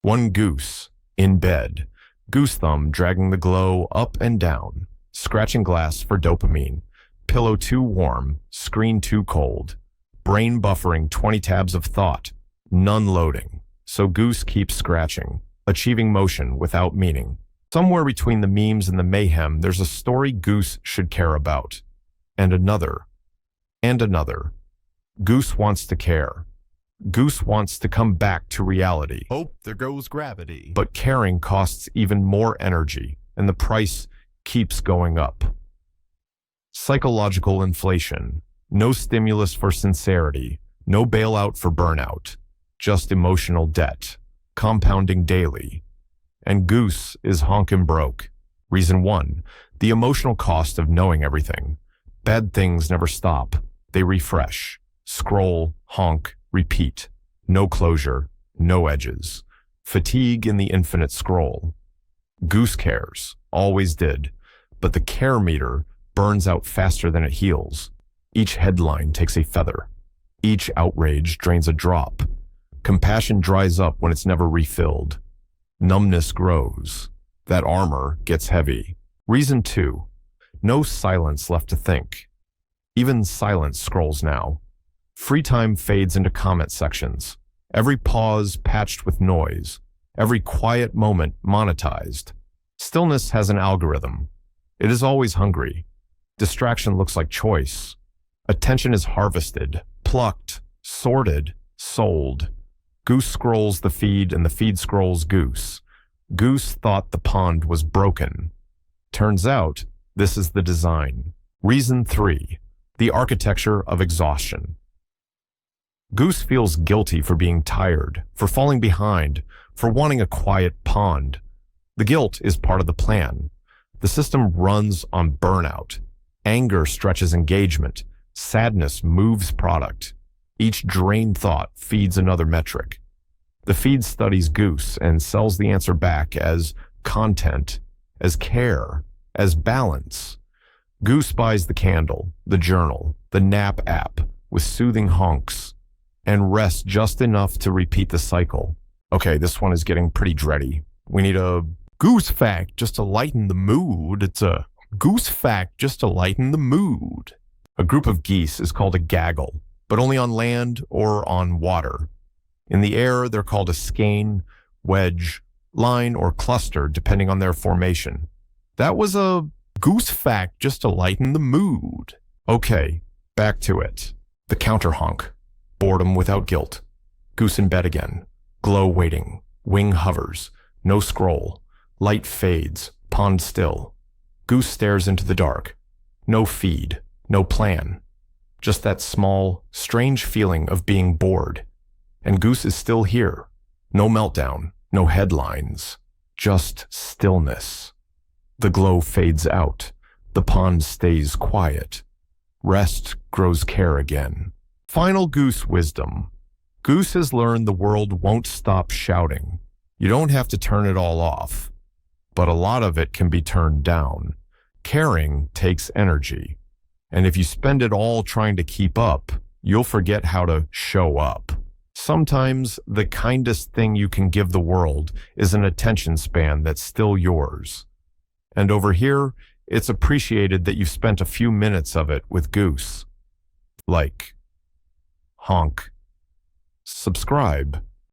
One goose, in bed, goose thumb dragging the glow up and down, scratching glass for dopamine, pillow too warm, screen too cold, brain buffering 20 tabs of thought, none loading, so goose keeps scratching, achieving motion without meaning. Somewhere between the memes and the mayhem, there's a story goose should care about. And another. And another. Goose wants to care. Goose wants to come back to reality. Oh, there goes gravity. But caring costs even more energy, and the price keeps going up. Psychological inflation. No stimulus for sincerity. No bailout for burnout. Just emotional debt. Compounding daily. And goose is honkin' broke. Reason 1. The emotional cost of knowing everything. Bad things never stop. They refresh. Scroll, honk, repeat. No closure, no edges. Fatigue in the infinite scroll. Goose cares, always did, but the care meter burns out faster than it heals. Each headline takes a feather. Each outrage drains a drop. Compassion dries up when it's never refilled. Numbness grows. That armor gets heavy. Reason 2. No silence left to think. Even silence scrolls now. Free time fades into comment sections. Every pause patched with noise. Every quiet moment monetized. Stillness has an algorithm. It is always hungry. Distraction looks like choice. Attention is harvested, plucked, sorted, sold. Goose scrolls the feed and the feed scrolls goose. Goose thought the pond was broken. Turns out, this is the design. Reason 3. The architecture of exhaustion. Goose feels guilty for being tired, for falling behind, for wanting a quiet pond. The guilt is part of the plan. The system runs on burnout. Anger stretches engagement. Sadness moves product. Each drained thought feeds another metric. The feed studies goose and sells the answer back as content, as care, as balance. Goose buys the candle, the journal, the nap app with soothing honks, and rests just enough to repeat the cycle. Okay, this one is getting pretty dready. We need a goose fact just to lighten the mood. It's a goose fact just to lighten the mood. A group of geese is called a gaggle, but only on land or on water. In the air, they're called a skein, wedge, line, or cluster, depending on their formation. That was a goose fact just to lighten the mood. Okay, back to it. The counter honk. Boredom without guilt. Goose in bed again. Glow waiting. Wing hovers. No scroll. Light fades. Pond still. Goose stares into the dark. No feed. No plan. Just that small, strange feeling of being bored. And Goose is still here. No meltdown. No headlines. Just stillness. The glow fades out. The pond stays quiet. Rest grows care again. Final Goose wisdom. Goose has learned the world won't stop shouting. You don't have to turn it all off, but a lot of it can be turned down. Caring takes energy, and if you spend it all trying to keep up, you'll forget how to show up. Sometimes the kindest thing you can give the world is an attention span that's still yours. And over here, it's appreciated that you've spent a few minutes of it with Goose. Like, honk, subscribe,